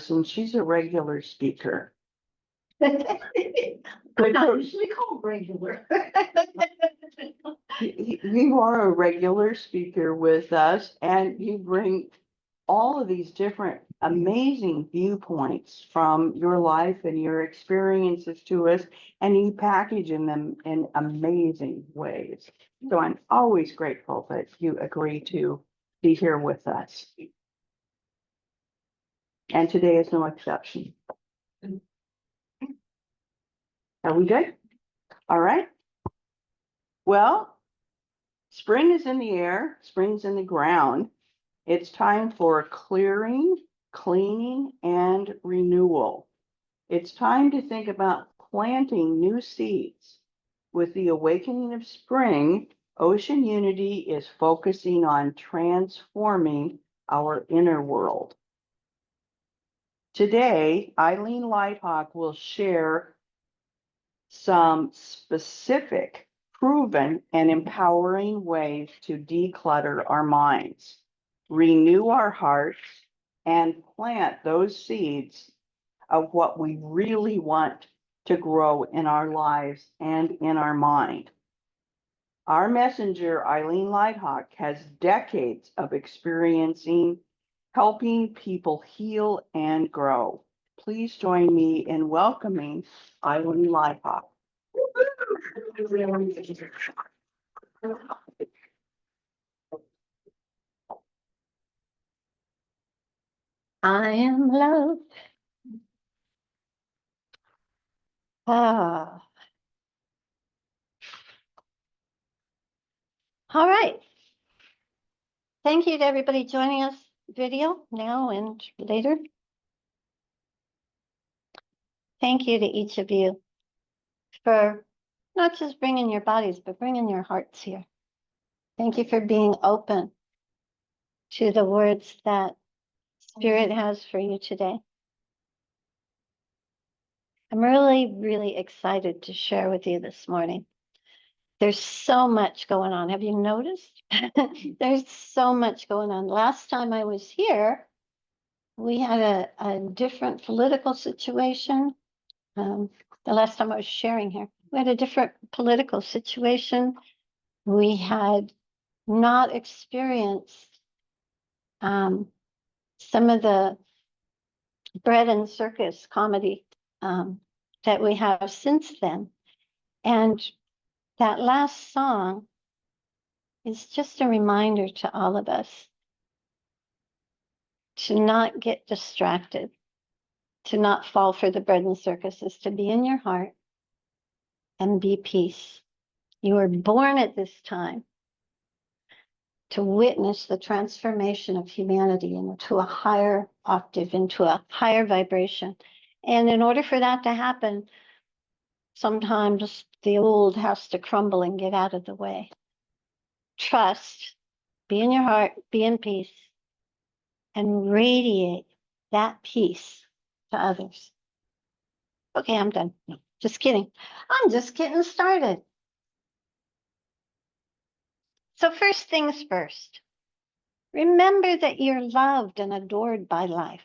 and she's a regular speaker. I'm not usually called regular. You are a regular speaker with us, and you bring all of these different amazing viewpoints from your life and your experiences to us, and you package them in amazing ways. So I'm always grateful that you agree to be here with us. And today is no exception. Are we good? All right. Well, spring is in the air, spring's in the ground. It's time for clearing, cleaning, and renewal. It's time to think about planting new seeds. With the awakening of spring, Ocean Unity is focusing on transforming our inner world. Today, Eileen Lighthawk will share some specific, proven, and empowering ways to declutter our minds, renew our hearts, and plant those seeds of what we really want to grow in our lives and in our mind. Our messenger, Eileen Lighthawk, has decades of experiencing helping people heal and grow. Please join me in welcoming Eileen Lighthawk. I am love. Ah. All right. Thank you to everybody joining us video now and later. Thank you to each of you for not just bringing your bodies, but bringing your hearts here. Thank you for being open to the words that Spirit has for you today. I'm really, really excited to share with you this morning. There's so much going on. Have you noticed? There's so much going on. Last time I was here, we had a different political situation. The last time I was sharing here, we had a different political situation. We had not experienced some of the bread and circus comedy that we have since then. And that last song is just a reminder to all of us to not get distracted, to not fall for the bread and circuses, to be in your heart and be peace. You were born at this time to witness the transformation of humanity into a higher octave, into a higher vibration. And in order for that to happen, sometimes the old has to crumble and get out of the way. Trust, be in your heart, be in peace, and radiate that peace to others. Okay, I'm done. No, just kidding. I'm just getting started. So first things first, remember that you're loved and adored by life.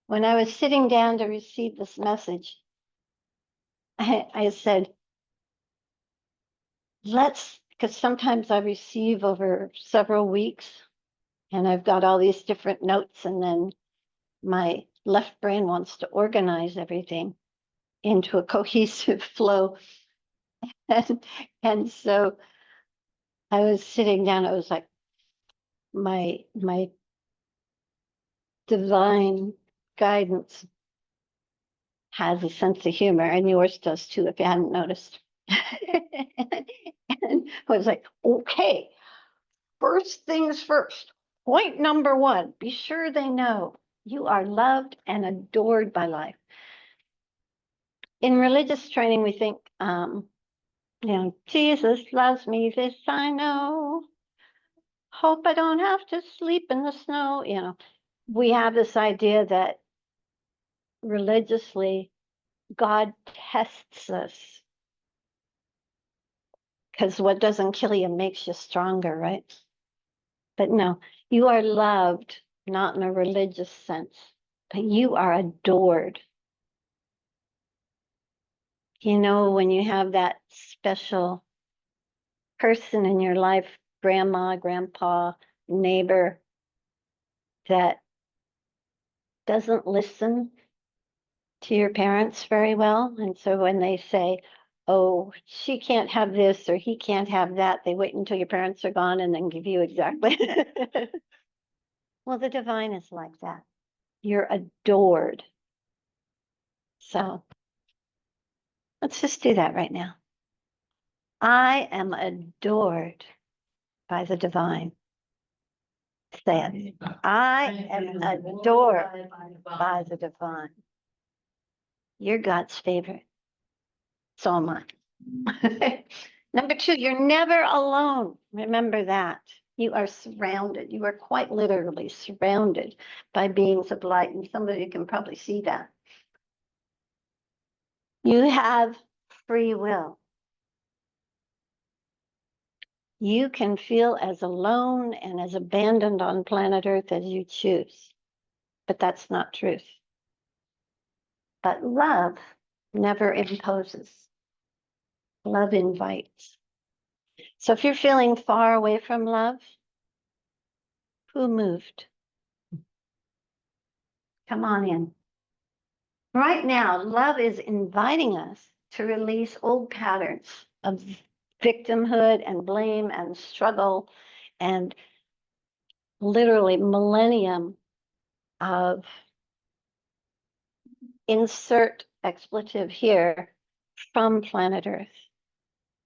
When I was sitting down to receive this message, I said, because sometimes I receive over several weeks and I've got all these different notes, and then my left brain wants to organize everything into a cohesive flow. And so I was sitting down, I was like, my divine guidance has a sense of humor, and yours does too, if you hadn't noticed. And I was like, okay, first things first. Point number one, be sure they know you are loved and adored by life. In religious training, we think, Jesus loves me, this I know. Hope I don't have to sleep in the snow. We have this idea that religiously, God tests us. Because what doesn't kill you makes you stronger, right? But no, you are loved, not in a religious sense. but you are adored. You know, when you have that special person in your life, grandma, grandpa, neighbor, that doesn't listen to your parents very well. And so when they say, oh, she can't have this or he can't have that, they wait until your parents are gone and then give you exactly. Well, the divine is like that. You're adored. So let's just do that right now. I am adored by the divine. Say it. I am adored by the divine. You're God's favorite. So am I. Number 2, you're never alone. Remember that. You are surrounded. You are quite literally surrounded by beings of light. And some of you can probably see that. You have free will. You can feel as alone and as abandoned on planet Earth as you choose. But that's not truth. But love never imposes. Love invites. So if you're feeling far away from love, who moved? Come on in. Right now, love is inviting us to release old patterns of victimhood and blame and struggle and literally millennium of insert expletive here from planet Earth,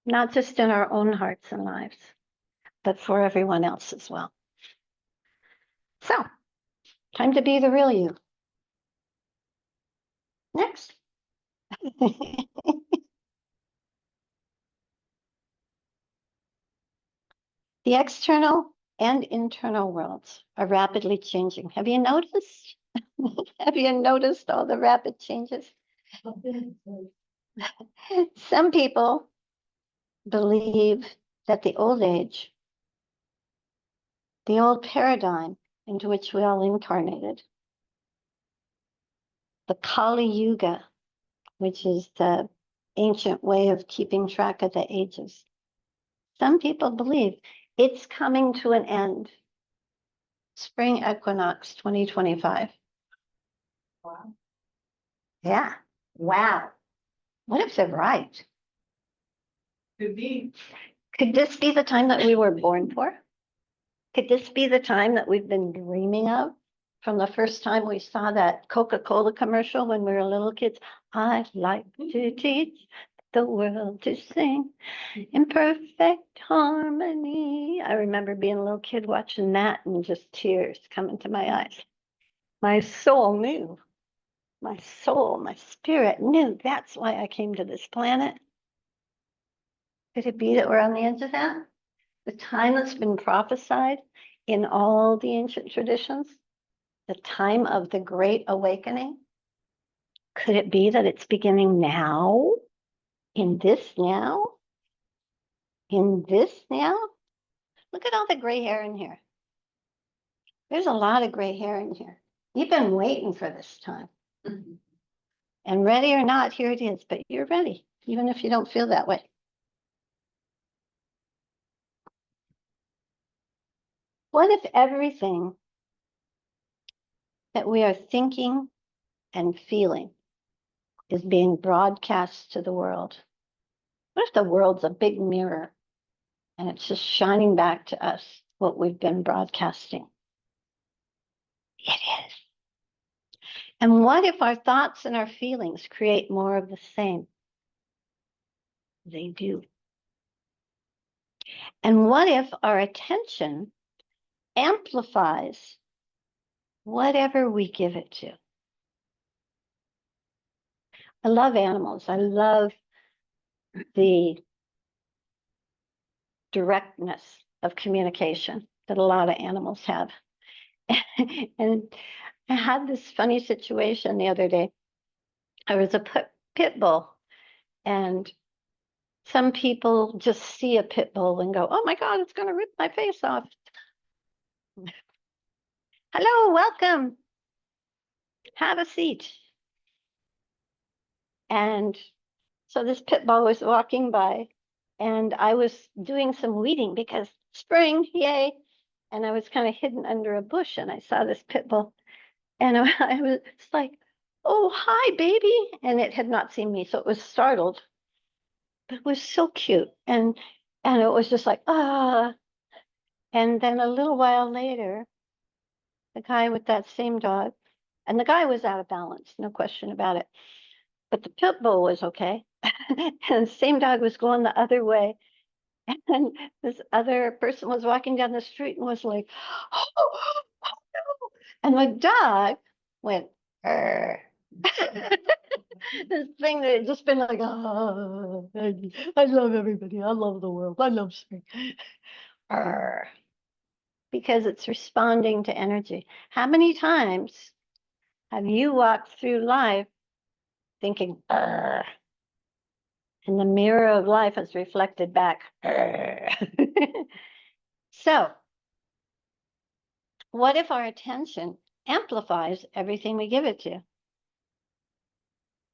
not just in our own hearts and lives, but for everyone else as well. So, time to be the real you. Next. The external and internal worlds are rapidly changing. Have you noticed? Have you noticed all the rapid changes? Some people believe that the old age, the old paradigm into which we all incarnated, the Kali Yuga, which is the ancient way of keeping track of the ages, some people believe it's coming to an end. Spring equinox 2025. Wow. Yeah. Wow. What if they're right? Could be. Could this be the time that we were born for? Could this be the time that we've been dreaming of from the first time we saw that Coca-Cola commercial when we were little kids? I'd like to teach the world to sing in perfect harmony. I remember being a little kid watching that and just tears coming to my eyes. My soul knew. My soul, my spirit knew that's why I came to this planet. Could it be that we're on the edge of that? The time that's been prophesied in all the ancient traditions, the time of the Great Awakening. Could it be that it's beginning now? In this now? In this now? Look at all the gray hair in here. There's a lot of gray hair in here. You've been waiting for this time. Mm-hmm. And ready or not, here it is, but you're ready, even if you don't feel that way. What if everything that we are thinking and feeling is being broadcast to the world? What if the world's a big mirror and it's just shining back to us what we've been broadcasting? It is. And what if our thoughts and our feelings create more of the same? They do. And what if our attention amplifies whatever we give it to? I love animals. I love the directness of communication that a lot of animals have. And I had this funny situation the other day. I was a pit bull, and some people just see a pit bull and go, oh my God, it's going to rip my face off. Hello, welcome. have a seat. And so this pit bull was walking by, and I was doing some weeding because spring, yay. And I was kind of hidden under a bush, and I saw this pit bull, and I was like, oh, hi, baby. And it had not seen me, so it was startled, but it was so cute. And it was just like, ah. And then a little while later, the guy with that same dog, and the guy was out of balance, no question about it. But the pit bull was okay. And the same dog was going the other way. And this other person was walking down the street and was like, oh, oh no. And the dog went, "Arr." This thing that had just been like, oh, I love everybody. I love the world. I love spring. Arr. Because it's responding to energy. How many times have you walked through life thinking, Arr, and the mirror of life has reflected back? So, what if our attention amplifies everything we give it to?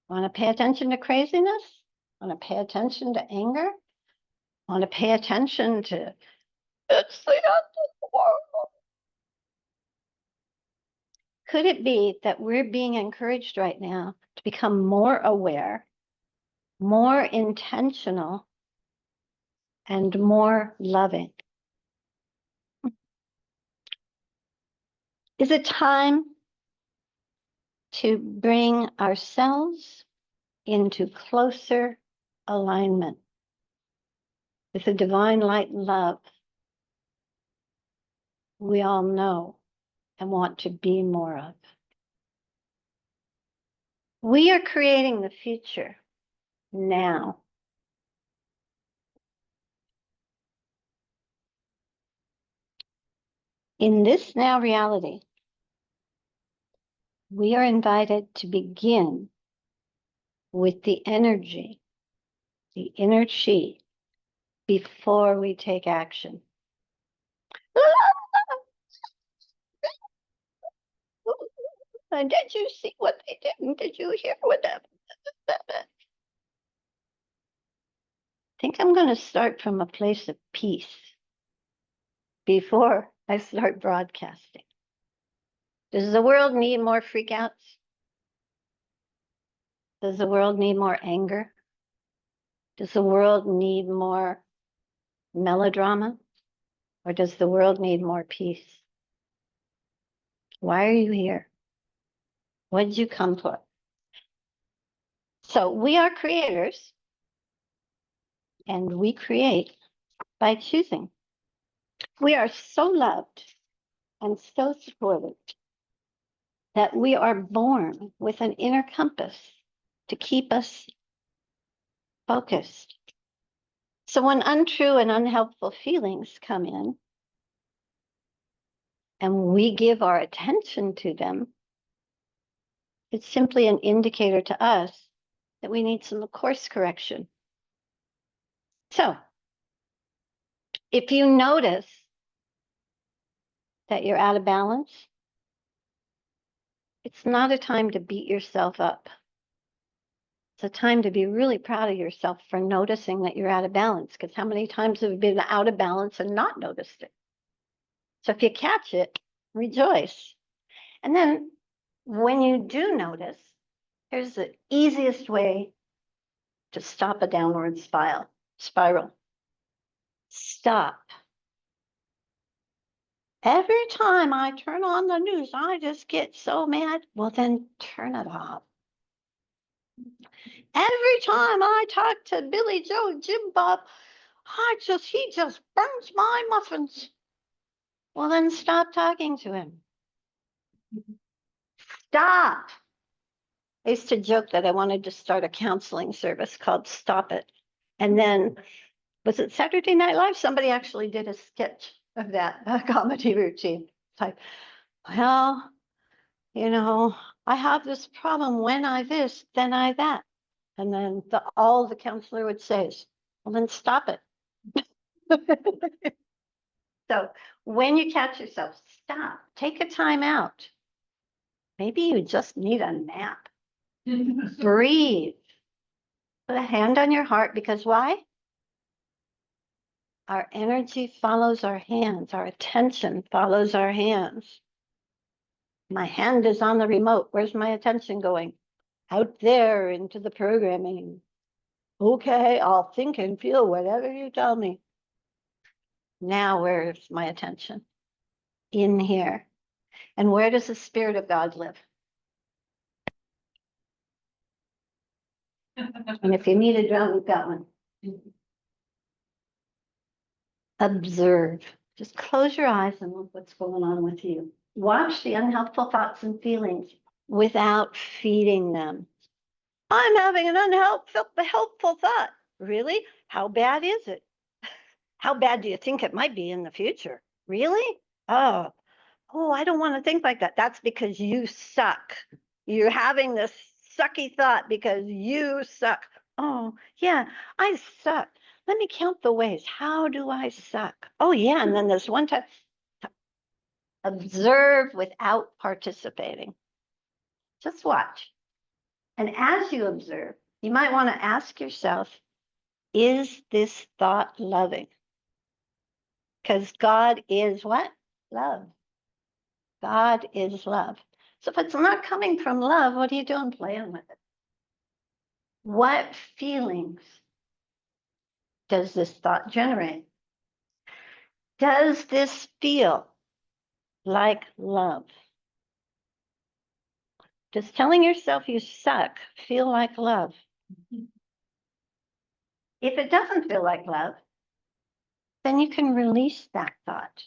Want to pay attention to craziness? Want to pay attention to anger? Want to pay attention to it's the end of the world? Could it be that we're being encouraged right now to become more aware, more intentional, and more loving? Is it time to bring ourselves into closer alignment with the divine light and love we all know and want to be more of? We are creating the future now. In this now reality, we are invited to begin with the energy, the inner chi, before we take action. Did you see what they did? Did you hear what that? I think I'm going to start from a place of peace before I start broadcasting. Does the world need more freakouts? Does the world need more anger? Does the world need more melodrama? Or does the world need more peace? Why are you here? What did you come for? So we are creators, and we create by choosing. We are so loved and so supported that we are born with an inner compass to keep us focused. So when untrue and unhelpful feelings come in, and we give our attention to them, it's simply an indicator to us that we need some course correction. So if you notice that you're out of balance, it's not a time to beat yourself up. It's a time to be really proud of yourself for noticing that you're out of balance, because how many times have you been out of balance and not noticed it? So if you catch it, rejoice. And then when you do notice, here's the easiest way to stop a downward spiral. Stop. Every time I turn on the news, I just get so mad. Well, then turn it off. Every time I talk to Billy Joe, Jim Bob, he just burns my muffins. Well, then stop talking to him. Stop. I used to joke that I wanted to start a counseling service called Stop It. And then, was it Saturday Night Live? Somebody actually did a sketch of that, a comedy routine. It's like, well, I have this problem. When I this, then I that. And then all the counselor would say is, well, then stop it. So when you catch yourself, stop, take a time out. Maybe you just need a nap. Breathe. Put a hand on your heart, because why? Our energy follows our hands. Our attention follows our hands. My hand is on the remote. Where's my attention going? Out there into the programming. Okay, I'll think and feel whatever you tell me. Now, where's my attention? In here. And where does the Spirit of God live? And if you need a drum, we've got one. Observe. Just close your eyes and look what's going on with you. Watch the unhelpful thoughts and feelings without feeding them. I'm having an helpful thought. Really? How bad is it? How bad do you think it might be in the future? Really? Oh, I don't want to think like that. That's because you suck. You're having this sucky thought because you suck. Oh, yeah, I suck. Let me count the ways. How do I suck? Oh, yeah. And then there's one time, observe without participating. Just watch. And as you observe, you might want to ask yourself, is this thought loving? Because God is what? Love. God is love. So if it's not coming from love, what are you doing playing with it? What feelings does this thought generate? Does this feel like love? Does telling yourself you suck feel like love? If it doesn't feel like love, then you can release that thought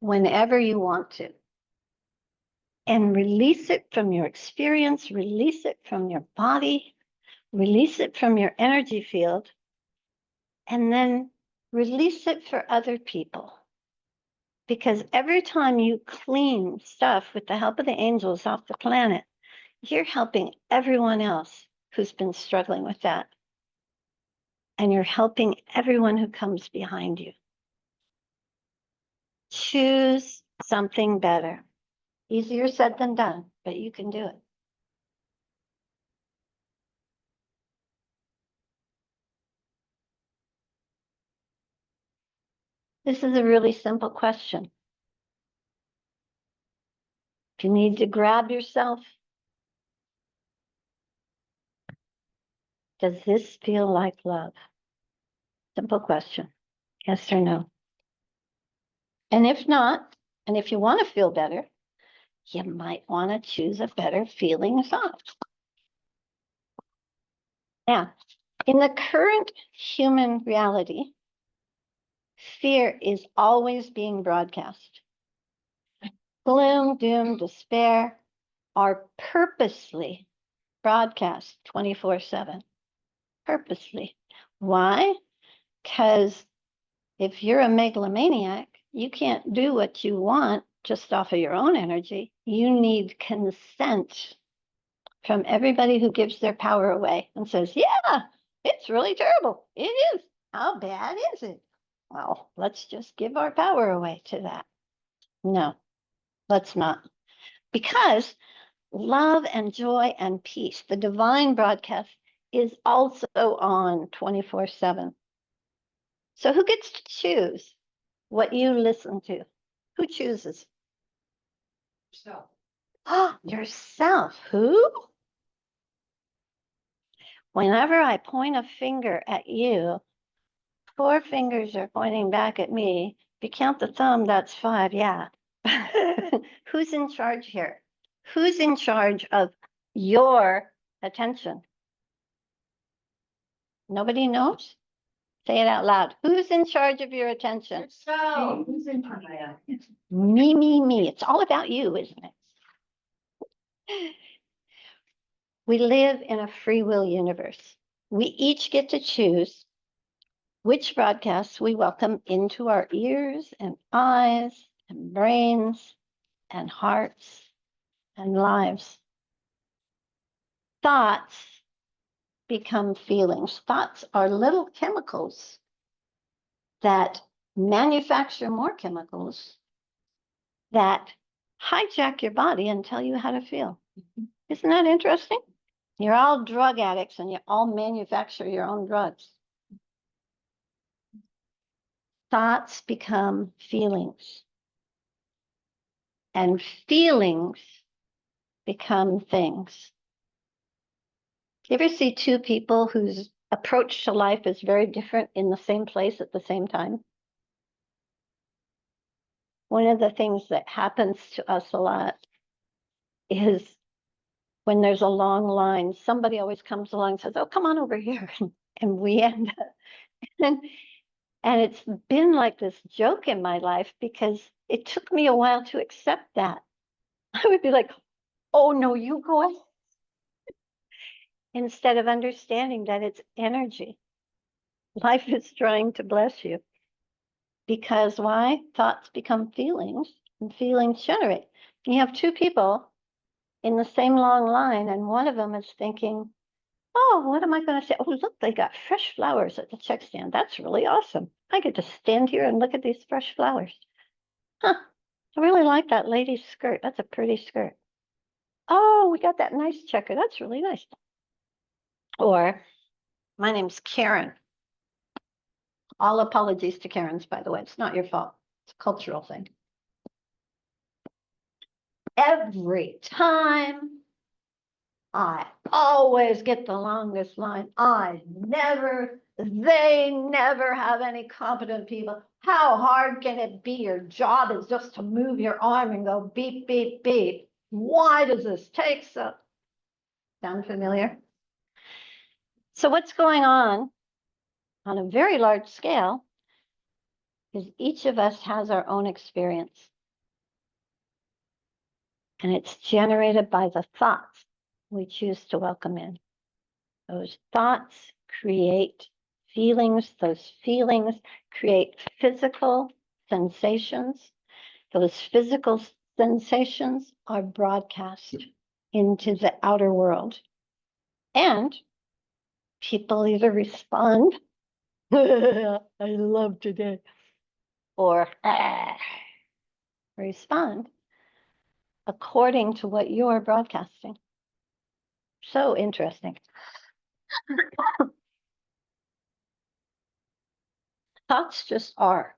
whenever you want to. And release it from your experience, release it from your body, release it from your energy field, and then release it for other people. Because every time you clean stuff with the help of the angels off the planet, you're helping everyone else who's been struggling with that. And you're helping everyone who comes behind you. Choose something better. Easier said than done, but you can do it. This is a really simple question. If you need to grab yourself, does this feel like love? Simple question. Yes or no? And if not, and if you want to feel better, you might want to choose a better feeling thought. Now, in the current human reality, fear is always being broadcast. Gloom, doom, despair are purposely broadcast 24/7. Purposely. Why? Because if you're a megalomaniac, you can't do what you want just off of your own energy. You need consent from everybody who gives their power away and says, yeah, it's really terrible. It is. How bad is it? Well, let's just give our power away to that. No, let's not. Because love and joy and peace, the divine broadcast, is also on 24/7. So who gets to choose what you listen to? Who chooses? Yourself. Oh, yourself. Who? Whenever I point a finger at you, 4 fingers are pointing back at me. If you count the thumb, that's 5. Yeah. Who's in charge here? Who's in charge of your attention? Nobody knows? Say it out loud. Who's in charge of your attention? Yourself. Who's in charge? Me. It's all about you, isn't it? We live in a free will universe. We each get to choose which broadcasts we welcome into our ears and eyes and brains and hearts and lives. Thoughts become feelings. Thoughts are little chemicals that manufacture more chemicals that hijack your body and tell you how to feel. Isn't that interesting? You're all drug addicts and you all manufacture your own drugs. Thoughts become feelings, and feelings become things. You ever see two people whose approach to life is very different in the same place at the same time? One of the things that happens to us a lot is when there's a long line, somebody always comes along and says, oh, come on over here. And we end up, and it's been like this joke in my life because it took me a while to accept that. I would be like, oh, no, you go ahead. Instead of understanding that it's energy. Life is trying to bless you. Because why? Thoughts become feelings and feelings generate. You have two people in the same long line, and one of them is thinking, oh, what am I going to say? Oh, look, they got fresh flowers at the check stand. That's really awesome. I get to stand here and look at these fresh flowers. Huh, I really like that lady's skirt. That's a pretty skirt. Oh, we got that nice checker. That's really nice. Or, my name's Karen. All apologies to Karens, by the way. It's not your fault. It's a cultural thing. Every time I always get the longest line. They never have any competent people. How hard can it be? Your job is just to move your arm and go beep, beep, beep. Why does this take so? Sound familiar? So what's going on a very large scale is each of us has our own experience. And it's generated by the thoughts we choose to welcome in. Those thoughts create feelings. Those feelings create physical sensations. Those physical sensations are broadcast into the outer world. And people either respond, I love today, or respond according to what you're broadcasting. So interesting. Thoughts just are.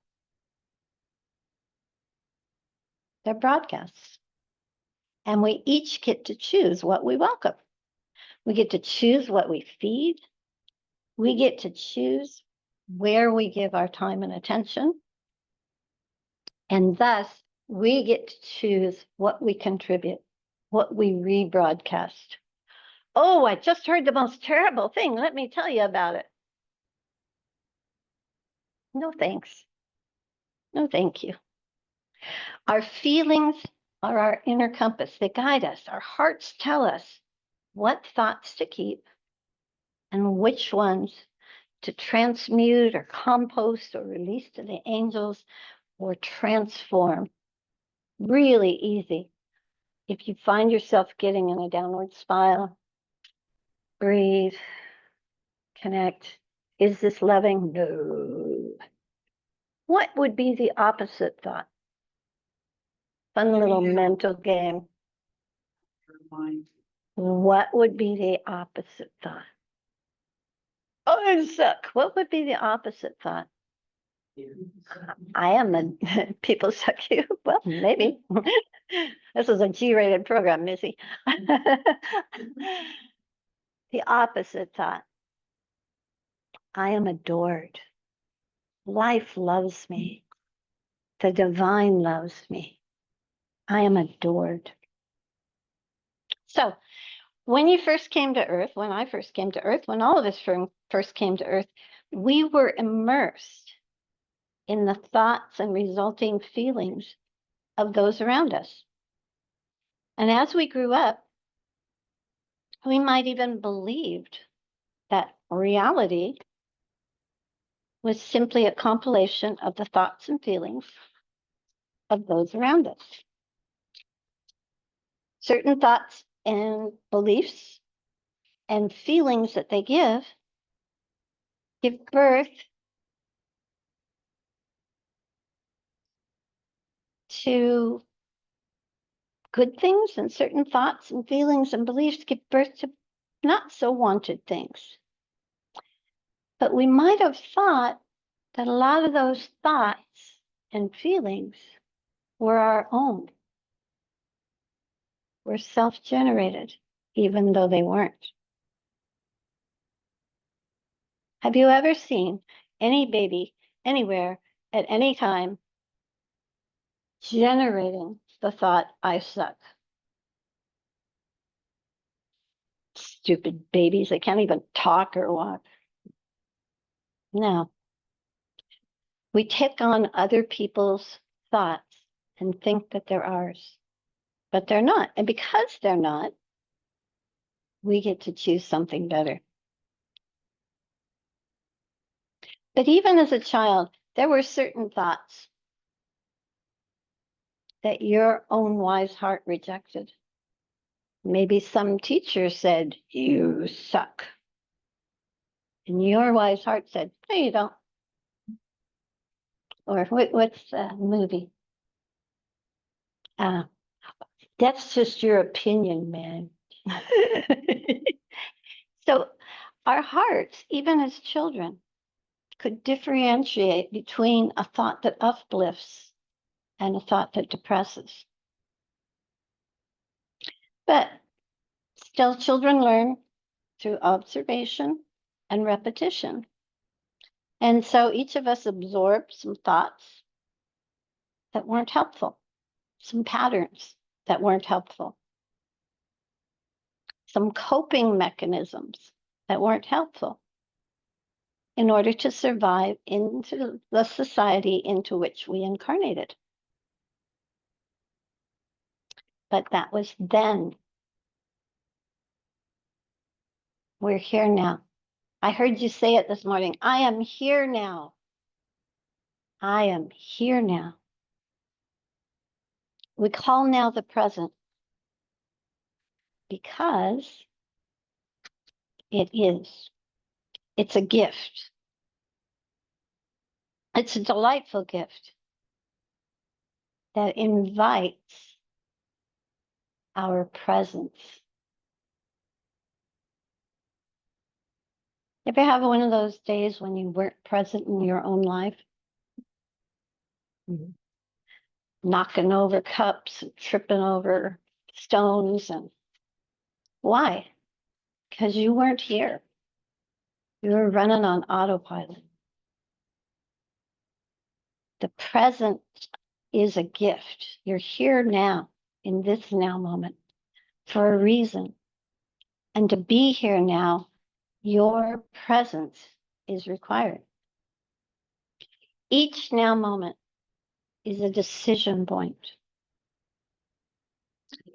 They're broadcasts. And we each get to choose what we welcome. We get to choose what we feed. We get to choose where we give our time and attention. And thus, we get to choose what we contribute, what we rebroadcast. Oh, I just heard the most terrible thing. Let me tell you about it. No, thanks. No, thank you. Our feelings are our inner compass. They guide us. Our hearts tell us what thoughts to keep and which ones to transmute or compost or release to the angels or transform. Really easy. If you find yourself getting in a downward spiral, breathe, connect. Is this loving? No. What would be the opposite thought? Fun little mental game. What would be the opposite thought? Oh, I suck. What would be the opposite thought? I am a people suck you. Well, maybe. This is a G-rated program, Missy. The opposite thought. I am adored. Life loves me. The divine loves me. I am adored. So when you first came to Earth, when I first came to Earth, when all of us first came to Earth, we were immersed in the thoughts and resulting feelings of those around us. And as we grew up, we might even believed that reality was simply a compilation of the thoughts and feelings of those around us. Certain thoughts and beliefs and feelings that they give birth to good things, and certain thoughts and feelings and beliefs give birth to not so wanted things. But we might have thought that a lot of those thoughts and feelings were our own, were self-generated, even though they weren't. Have you ever seen any baby anywhere at any time generating the thought, I suck? Stupid babies, they can't even talk or walk. No. We take on other people's thoughts and think that they're ours, but they're not. And because they're not, we get to choose something better. But even as a child, there were certain thoughts that your own wise heart rejected. Maybe some teacher said, you suck. And your wise heart said, no, you don't. Or what's the movie? That's just your opinion, man. So our hearts, even as children, could differentiate between a thought that uplifts and a thought that depresses. But still, children learn through observation and repetition. And so each of us absorbed some thoughts that weren't helpful, some patterns that weren't helpful, some coping mechanisms that weren't helpful in order to survive into the society into which we incarnated. But that was then. We're here now. I heard you say it this morning. I am here now. I am here now. We call now the present because it is. It's a gift. It's a delightful gift that invites our presence. Ever have one of those days when you weren't present in your own life? Mm-hmm. Knocking over cups and tripping over stones. And why? Because you weren't here. You were running on autopilot. The present is a gift. You're here now, in this now moment, for a reason. And to be here now, your presence is required. Each now moment is a decision point.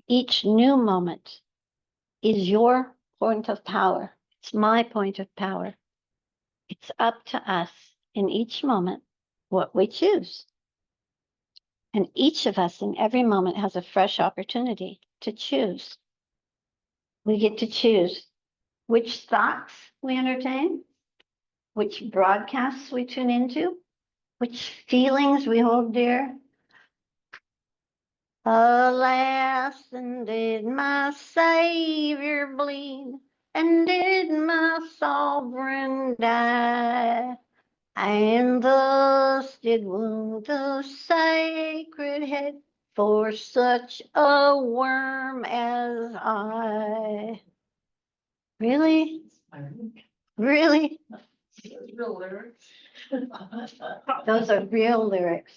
Each new moment is your point of power. It's my point of power. It's up to us in each moment what we choose. And each of us in every moment has a fresh opportunity to choose. We get to choose which thoughts we entertain, which broadcasts we tune into, which feelings we hold dear. Alas, and did my Savior bleed, and did my sovereign die, and thus did wound the sacred head for such a worm as I. Really? Really? Real lyrics. Those are real lyrics.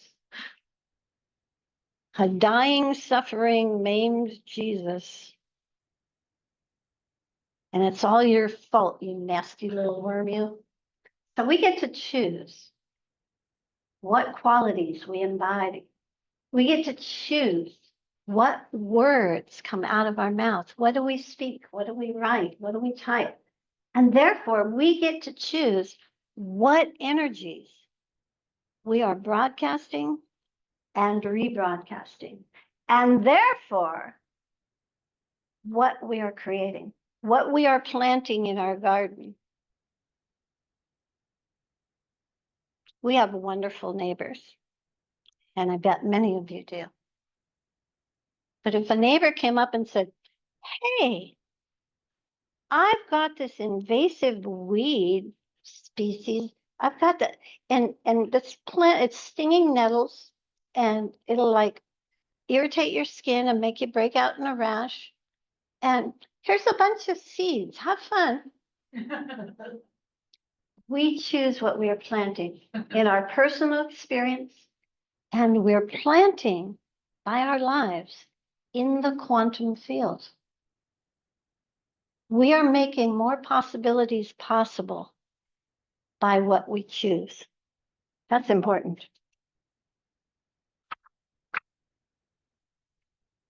A dying, suffering, maimed Jesus. And it's all your fault, you nasty little worm, you. So we get to choose what qualities we embody. We get to choose what words come out of our mouths. What do we speak? What do we write? What do we type? And therefore, we get to choose what energies we are broadcasting and rebroadcasting. And therefore, what we are creating, what we are planting in our garden. We have wonderful neighbors, and I bet many of you do. But if a neighbor came up and said, hey, I've got this invasive weed species, I've got that, and this plant, it's stinging nettles, and it'll like irritate your skin and make you break out in a rash. And here's a bunch of seeds. Have fun. We choose what we are planting in our personal experience, and we're planting by our lives in the quantum field. We are making more possibilities possible by what we choose. That's important.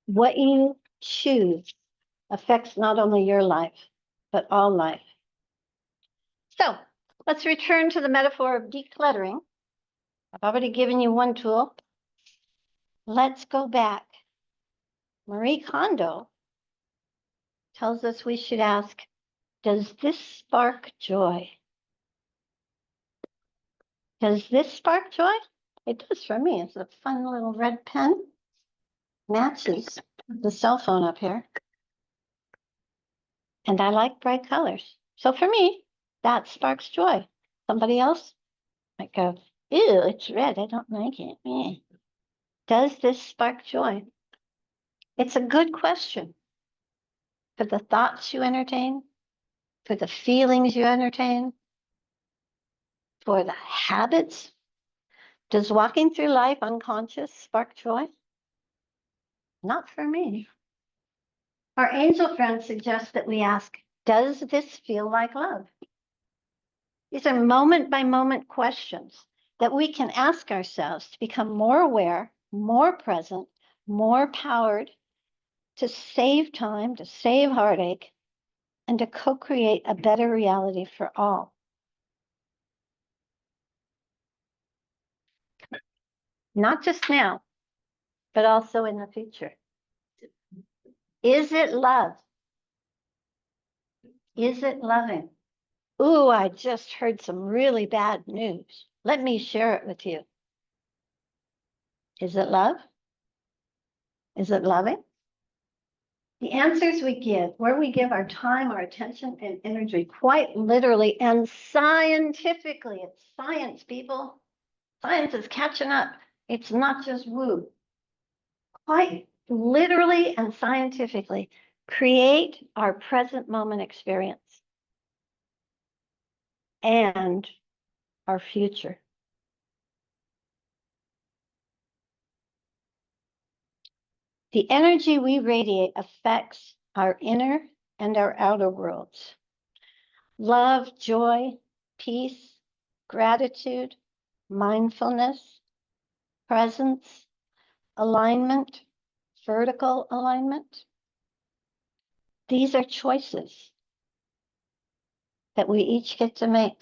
What you choose affects not only your life, but all life. So let's return to the metaphor of decluttering. I've already given you one tool. Let's go back. Marie Kondo tells us we should ask, does this spark joy? Does this spark joy? It does for me. It's a fun little red pen. Matches the cell phone up here. And I like bright colors. So for me, that sparks joy. Somebody else might go, ew, it's red. I don't like it. Eh. Does this spark joy? It's a good question for the thoughts you entertain, for the feelings you entertain, for the habits. Does walking through life unconscious spark joy? Not for me. Our angel friends suggest that we ask, does this feel like love? These are moment by moment questions that we can ask ourselves to become more aware, more present, more powered, to save time, to save heartache, and to co-create a better reality for all. Not just now, but also in the future. Is it love? Is it loving? Ooh, I just heard some really bad news. Let me share it with you. Is it love? Is it loving? The answers we give, where we give our time, our attention, and energy, quite literally and scientifically, it's science, people. Science is catching up. It's not just woo. Quite literally and scientifically, create our present moment experience and our future. The energy we radiate affects our inner and our outer worlds. Love, joy, peace, gratitude, mindfulness, presence, alignment, vertical alignment. These are choices that we each get to make.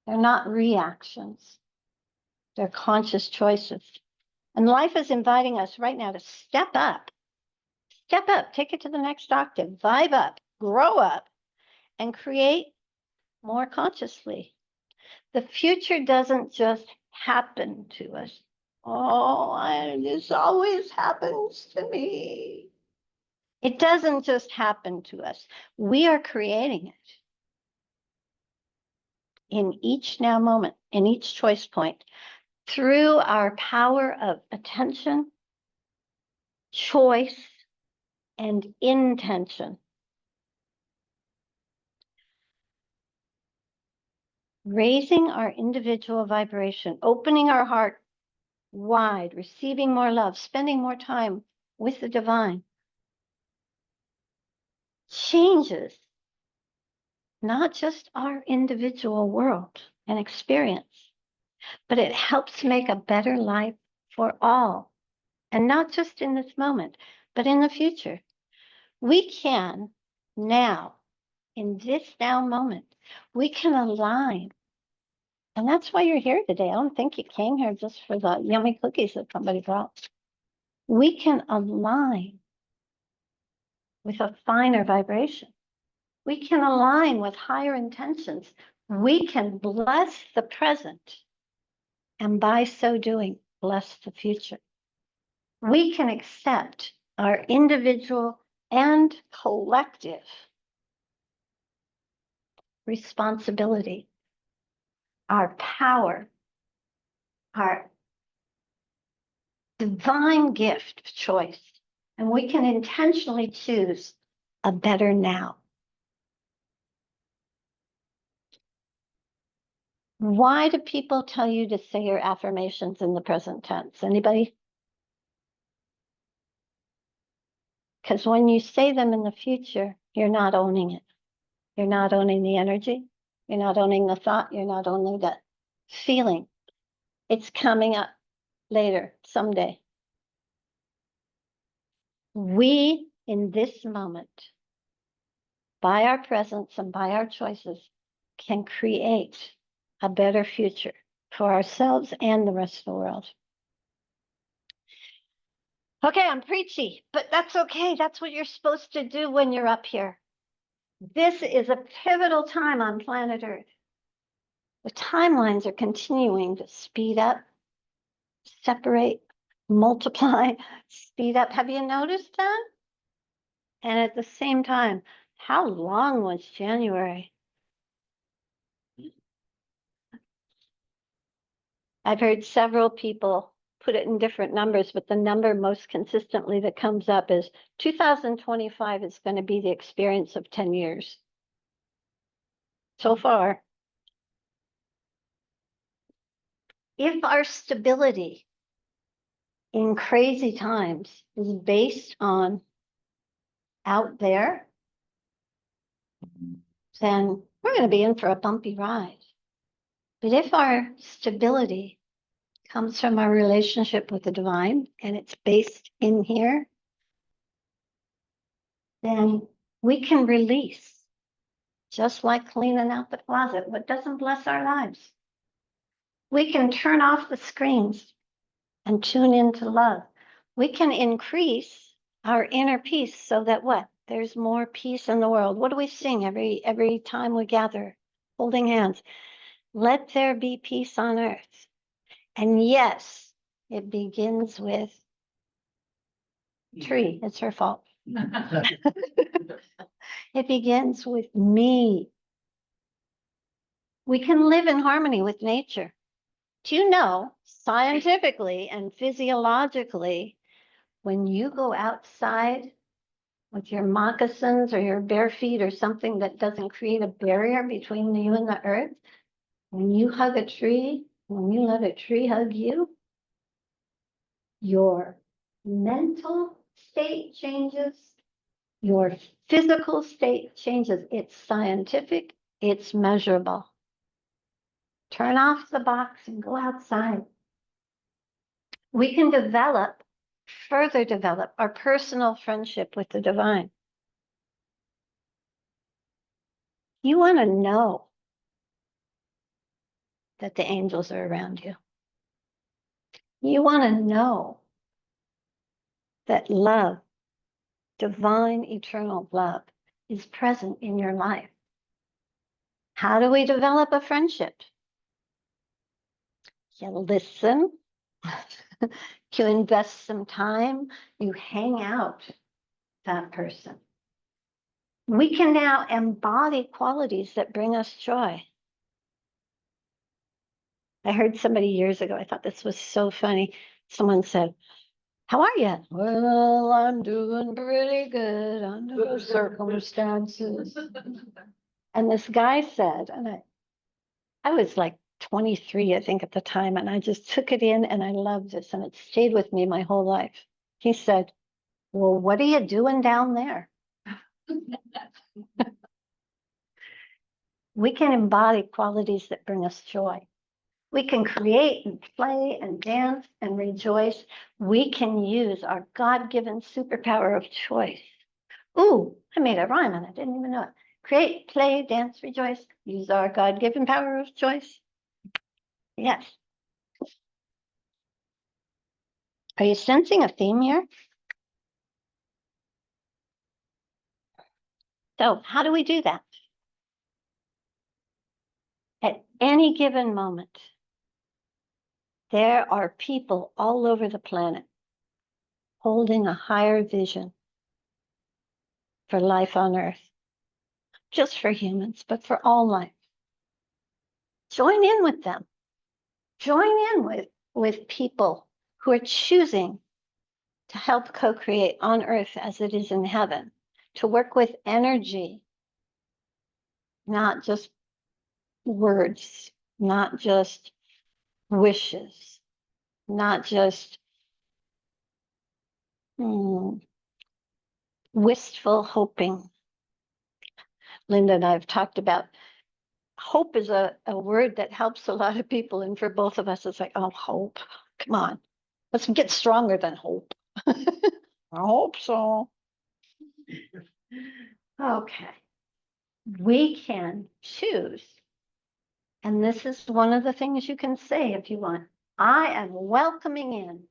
They're not reactions. They're conscious choices. And life is inviting us right now to step up, take it to the next octave, vibe up, grow up, and create more consciously. The future doesn't just happen to us. Oh, this always happens to me. It doesn't just happen to us. We are creating it in each now moment, in each choice point, through our power of attention, choice, and intention. Raising our individual vibration, opening our heart wide, receiving more love, spending more time with the divine, changes not just our individual world and experience, but it helps make a better life for all. And not just in this moment, but in the future. We can now, in this now moment, we can align. And that's why you're here today. I don't think you came here just for the yummy cookies that somebody brought. We can align with a finer vibration. We can align with higher intentions. We can bless the present, and by so doing, bless the future. We can accept our individual and collective responsibility, our power, our divine gift of choice. And we can intentionally choose a better now. Why do people tell you to say your affirmations in the present tense? Anybody? Because when you say them in the future, you're not owning it. You're not owning the energy. You're not owning the thought. You're not owning the feeling. It's coming up later, someday. We, in this moment, by our presence and by our choices, can create a better future for ourselves and the rest of the world. Okay, I'm preachy, but that's okay. That's what you're supposed to do when you're up here. This is a pivotal time on planet Earth. The timelines are continuing to speed up, separate, multiply, speed up. Have you noticed that? And at the same time, how long was January? I've heard several people put it in different numbers, but the number most consistently that comes up is 2025 is going to be the experience of 10 years. So far. If our stability in crazy times is based on out there, then we're going to be in for a bumpy ride. But if our stability comes from our relationship with the divine and it's based in here, then we can release, just like cleaning out the closet, what doesn't bless our lives. We can turn off the screens and tune into love. We can increase our inner peace so that what? There's more peace in the world. What do we sing every time we gather, holding hands? Let there be peace on earth. And yes, it begins with Tree. It's her fault. It begins with me. We can live in harmony with nature. Do you know, scientifically and physiologically, when you go outside with your moccasins or your bare feet or something that doesn't create a barrier between you and the earth, when you hug a tree, when you let a tree hug you, your mental state changes, your physical state changes. It's scientific, it's measurable. Turn off the box and go outside. We can further develop our personal friendship with the divine. You want to know that the angels are around you. You want to know that love, divine, eternal love, is present in your life. How do we develop a friendship? You listen, you invest some time, you hang out with that person. We can now embody qualities that bring us joy. I heard somebody years ago, I thought this was so funny. Someone said, "How are you?" "Well, I'm doing pretty good under the circumstances." And this guy said, and I was like 23, I think, at the time, and I just took it in and I loved this, and it stayed with me my whole life. He said, "Well, what are you doing down there?" We can embody qualities that bring us joy. We can create and play and dance and rejoice. We can use our God-given superpower of choice. Ooh, I made a rhyme and I didn't even know it. Create, play, dance, rejoice. Use our God-given power of choice. Yes. Are you sensing a theme here? So how do we do that? At any given moment, there are people all over the planet holding a higher vision for life on Earth, just for humans, but for all life. Join in with them. Join in with people who are choosing to help co-create on Earth as it is in heaven, to work with energy, not just words, not just wishes, not just wistful hoping. Linda and I have talked about hope is a word that helps a lot of people. And for both of us, it's like, oh, hope. Come on. Let's get stronger than hope. I hope so. Okay. We can choose. And this is one of the things you can say if you want. I am welcoming in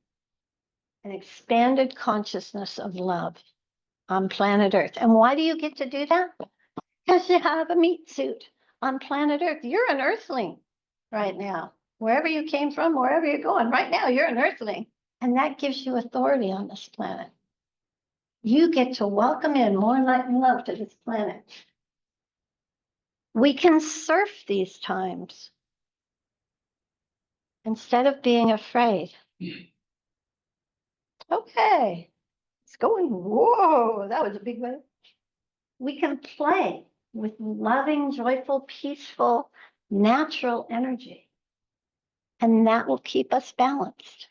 an expanded consciousness of love on planet Earth. And why do you get to do that? Because you have a meat suit on planet Earth. You're an earthling right now. Wherever you came from, wherever you're going, right now, you're an earthling. And that gives you authority on this planet. You get to welcome in more light and love to this planet. We can surf these times instead of being afraid. Okay, it's going, whoa, that was a big wave. We can play with loving, joyful, peaceful, natural energy. And that will keep us balanced.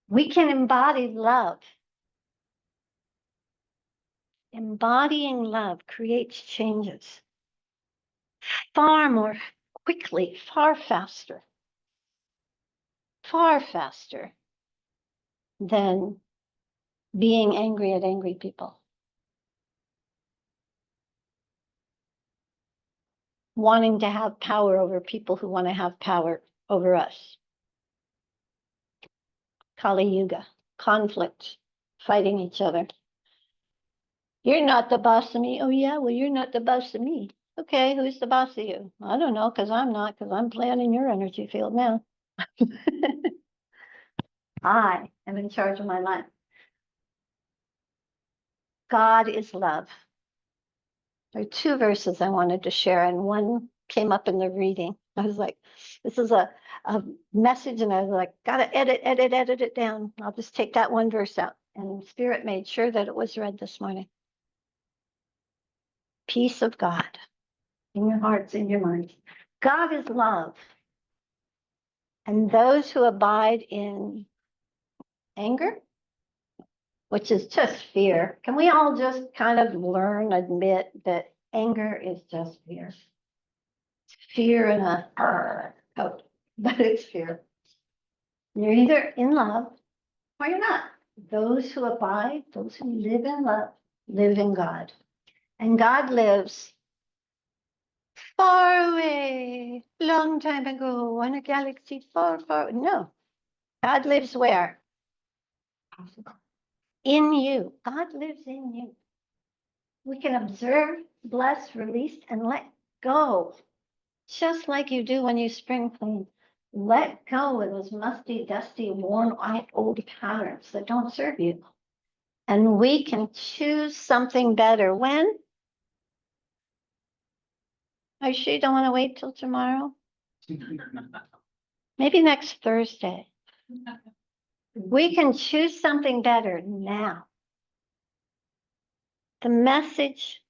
We can embody love. Embodying love creates changes far more quickly, far faster than being angry at angry people. Wanting to have power over people who want to have power over us. Kali Yuga, conflict, fighting each other. You're not the boss of me. Oh yeah, well, you're not the boss of me. Okay, who's the boss of you? I don't know, because I'm not, because I'm playing in your energy field now. I am in charge of my life. God is love. There are two verses I wanted to share, and one came up in the reading. I was like, this is a message, and I was like, gotta edit it down. I'll just take that one verse out. And Spirit made sure that it was read this morning. Peace of God in your hearts, in your minds. God is love. And those who abide in anger, which is just fear, can we all just kind of admit that anger is just fear? Fear in a coat, but it's fear. You're either in love or you're not. Those who abide, those who live in love, live in God. And God lives far away, long time ago, on a galaxy far, far. No, God lives where? In you. God lives in you. We can observe, bless, release, and let go. Just like you do when you spring clean. Let go of those musty, dusty, worn out old patterns that don't serve you. And we can choose something better. When? I sure you don't want to wait till tomorrow. Maybe next Thursday. We can choose something better now. The message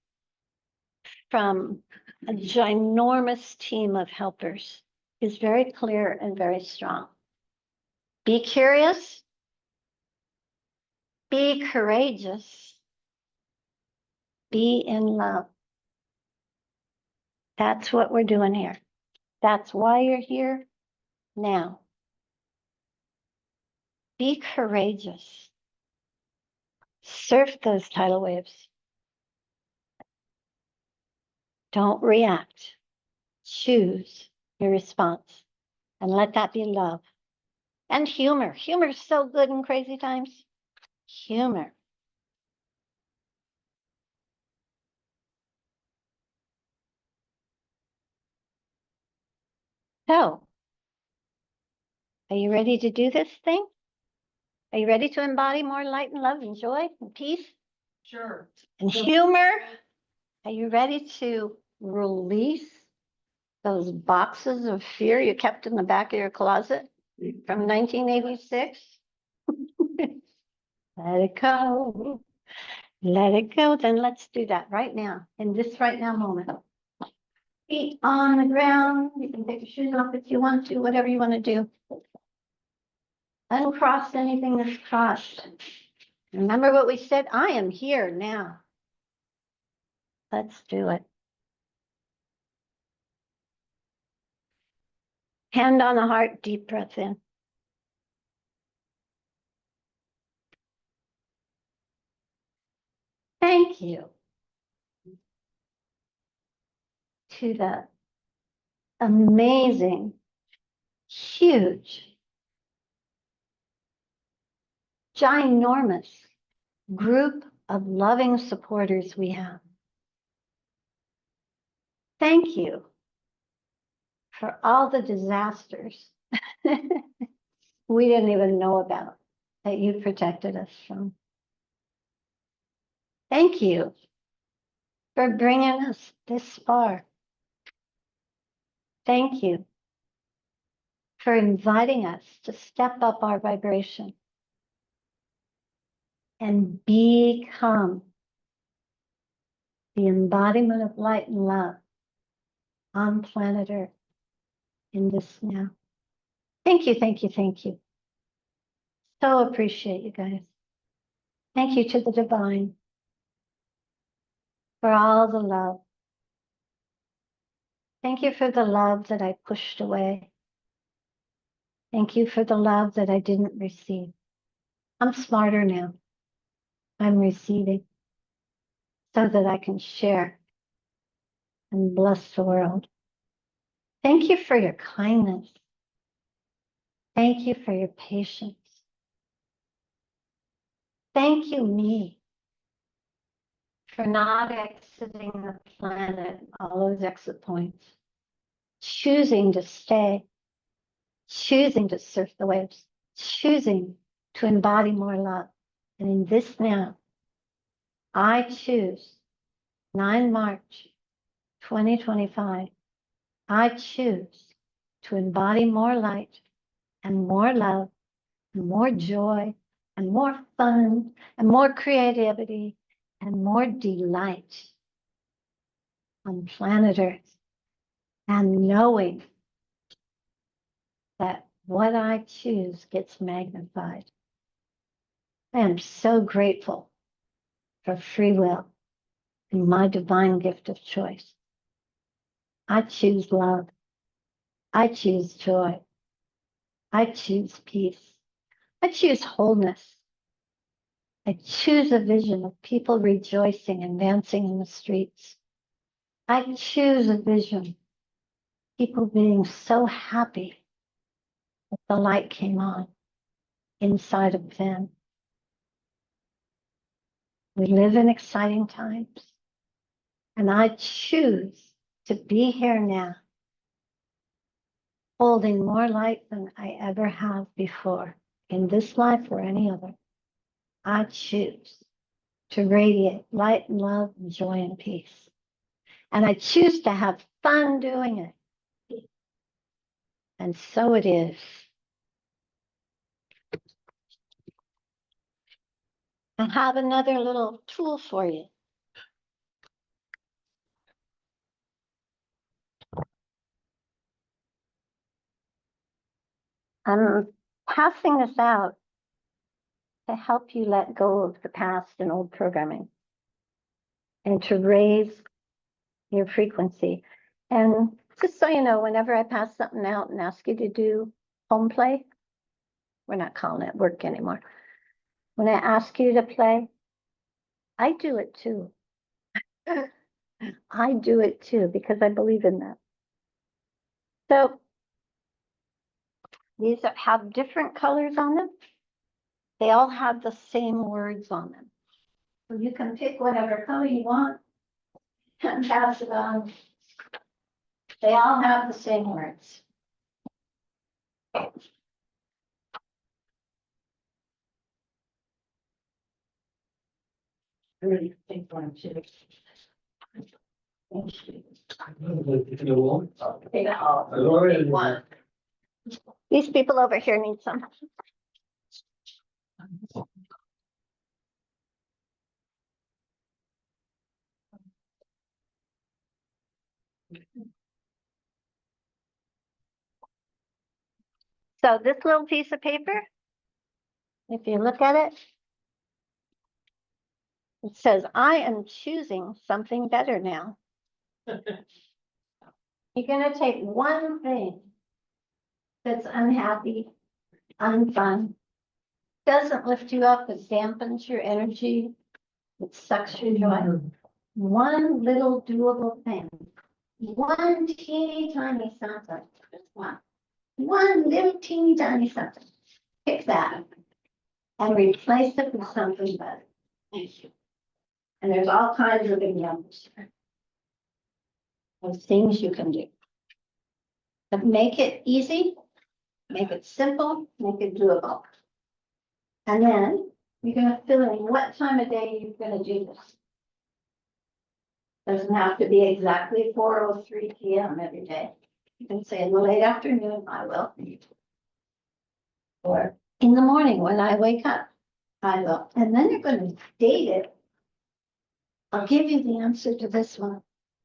from a ginormous team of helpers is very clear and very strong. Be curious. Be courageous. Be in love. That's what we're doing here. That's why you're here now. Be courageous. Surf those tidal waves. Don't react. Choose your response and let that be love. And humor. Humor is so good in crazy times. Humor. So, are you ready to do this thing? Are you ready to embody more light and love and joy and peace Sure. and humor? Are you ready to release those boxes of fear you kept in the back of your closet from 1986? Let it go. Let it go. Then let's do that right now, in this right now moment. Feet on the ground. You can take your shoes off if you want to, whatever you want to do. Uncross anything that's crossed. Remember what we said? I am here now. Let's do it. Hand on the heart, deep breath in. Thank you to the amazing, huge, ginormous group of loving supporters we have. Thank you for all the disasters we didn't even know about that you protected us from. Thank you for bringing us this far. Thank you for inviting us to step up our vibration and become the embodiment of light and love on planet Earth in this now. Thank you, thank you, thank you. So appreciate you guys. Thank you to the divine for all the love. Thank you for the love that I pushed away. Thank you for the love that I didn't receive. I'm smarter now. I'm receiving so that I can share and bless the world. Thank you for your kindness. Thank you for your patience. Thank you, me, for not exiting the planet, all those exit points, choosing to stay, choosing to surf the waves, choosing to embody more love. And in this now, I choose 9 March 2025, I choose to embody more light and more love and more joy and more fun and more creativity and more delight on planet Earth, and knowing that what I choose gets magnified. I am so grateful for free will and my divine gift of choice. I choose love. I choose joy. I choose peace. I choose wholeness. I choose a vision of people rejoicing and dancing in the streets. I choose a vision, people being so happy that the light came on inside of them. We live in exciting times, and I choose to be here now, holding more light than I ever have before in this life or any other. I choose to radiate light and love and joy and peace. And I choose to have fun doing it. And so it is. I have another little tool for you. I'm passing this out to help you let go of the past and old programming and to raise your frequency. And just so you know, whenever I pass something out and ask you to do home play, we're not calling it work anymore. When I ask you to play, I do it too. I do it too because I believe in that. So these have different colors on them. They all have the same words on them. So you can pick whatever color you want and pass it on. They all have the same words. I really think one should. These people over here need some. So this little piece of paper, if you look at it, it says, I am choosing something better now. You're gonna take one thing that's unhappy, unfun, doesn't lift you up, it dampens your energy, it sucks your joy. One little doable thing, one teeny tiny something, just one little teeny tiny something. Pick that and replace it with something better. Thank you. And there's all kinds of examples here of things you can do. But make it easy, make it simple, make it doable. And then you're gonna fill in what time of day you're gonna do this. Doesn't have to be exactly 4:03 p.m. every day. You can say in the late afternoon, I will. Or in the morning when I wake up, I will. And then you're gonna date it. I'll give you the answer to this one.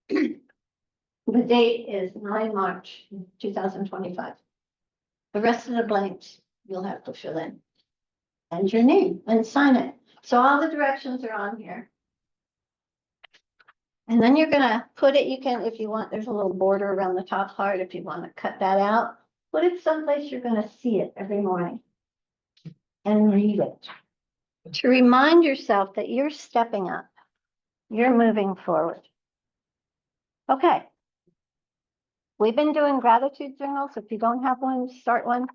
The date is 9 March 2025. The rest of the blanks you'll have to fill in. And your name and sign it. So all the directions are on here. And then you're gonna put it, you can, if you want, there's a little border around the top part, if you want to cut that out. Put it someplace you're gonna see it every morning. And read it. To remind yourself that you're stepping up. You're moving forward. Okay. We've been doing gratitude journals. If you don't have one, start one.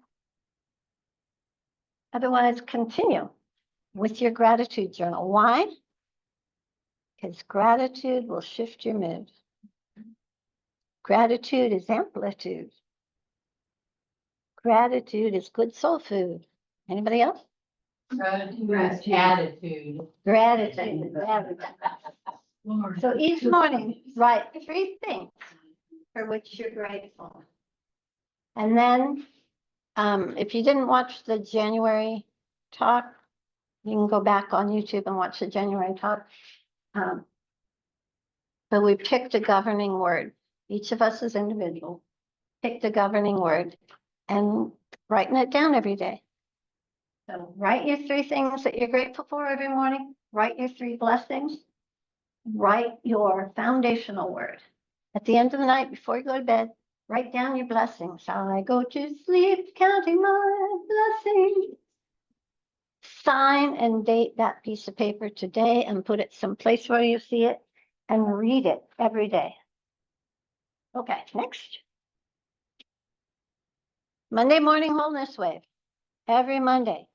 Otherwise, continue with your gratitude journal. Why? Because gratitude will shift your mood. Gratitude is amplitude. Gratitude is good soul food. Anybody else? Gratitude is attitude. Gratitude. So each morning, write 3 things for which you're grateful. And then, if you didn't watch the January talk, you can go back on YouTube and watch the January talk. But we picked a governing word. Each of us as individual picked a governing word and writing it down every day. So write your 3 things that you're grateful for every morning. Write your 3 blessings. Write your foundational word. At the end of the night, before you go to bed, write down your blessings. I go to sleep counting my blessings. Sign and date that piece of paper today and put it someplace where you see it and read it every day. Okay, next. Monday morning wholeness wave. Every Monday.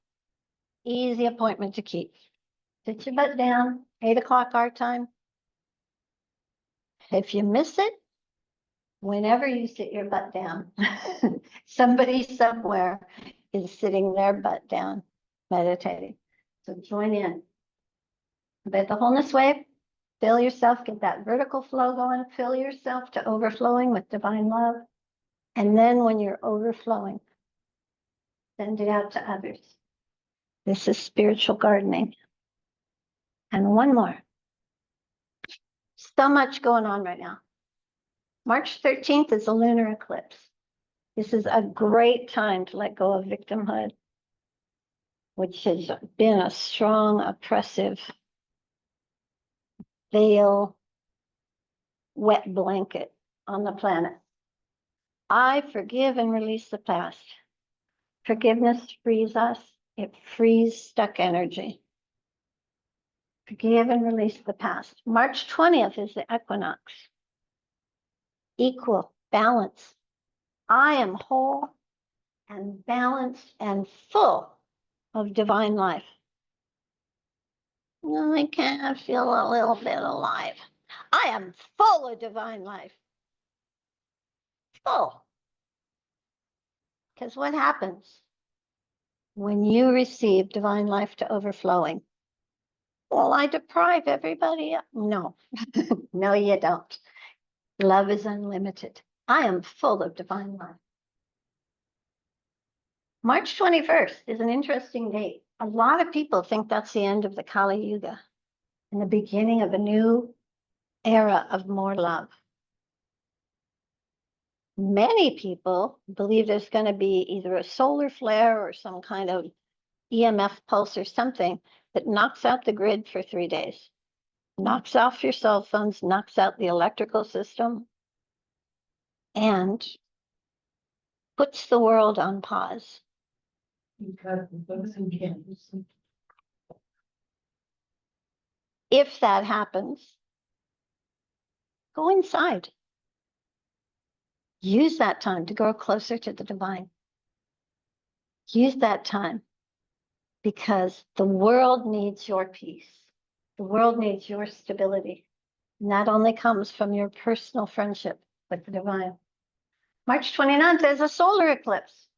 Easy appointment to keep. Sit your butt down, 8 o'clock our time. If you miss it, whenever you sit your butt down, somebody somewhere is sitting their butt down, meditating. So join in. But the wholeness wave, fill yourself, get that vertical flow going, fill yourself to overflowing with divine love. And then when you're overflowing, send it out to others. This is spiritual gardening. And one more. So much going on right now. March 13th is a lunar eclipse. This is a great time to let go of victimhood, which has been a strong, oppressive veil, wet blanket on the planet. I forgive and release the past. Forgiveness frees us. It frees stuck energy. Forgive and release the past. March 20th is the equinox. Equal, balance. I am whole and balanced and full of divine life. I kind of feel a little bit alive. I am full of divine life. Full. Because what happens when you receive divine life to overflowing? Well, I deprive everybody. No, no, you don't. Love is unlimited. I am full of divine love. March 21st is an interesting date. A lot of people think that's the end of the Kali Yuga and the beginning of a new era of more love. Many people believe there's going to be either a solar flare or some kind of EMF pulse or something that knocks out the grid for 3 days, knocks off your cell phones, knocks out the electrical system, and puts the world on pause. Because the books and candles. If that happens, go inside. Use that time to grow closer to the divine. Use that time because the world needs your peace. The world needs your stability. And that only comes from your personal friendship with the divine. March 29th is a solar eclipse.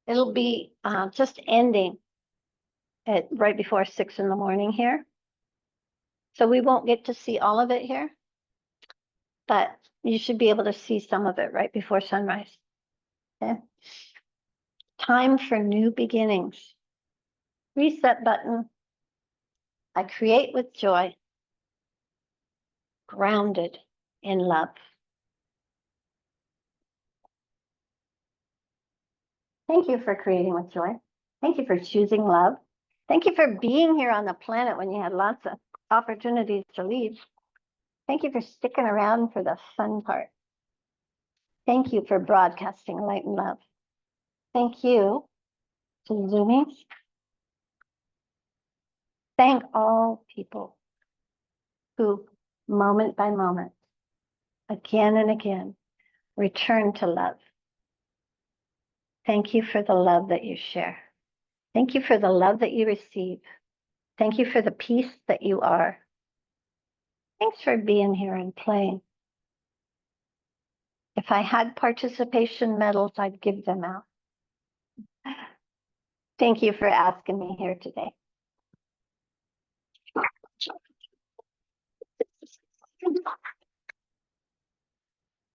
It'll be just ending at right before 6 in the morning here. So we won't get to see all of it here, but you should be able to see some of it right before sunrise. Okay. Time for new beginnings. Reset button. I create with joy, grounded in love. Thank you for creating with joy. Thank you for choosing love. Thank you for being here on the planet when you had lots of opportunities to leave. Thank you for sticking around for the fun part. Thank you for broadcasting light and love. Thank you to Zoomies. Thank all people who, moment by moment, again and again, return to love. Thank you for the love that you share. Thank you for the love that you receive. Thank you for the peace that you are. Thanks for being here and playing. If I had participation medals, I'd give them out. Thank you for asking me here today.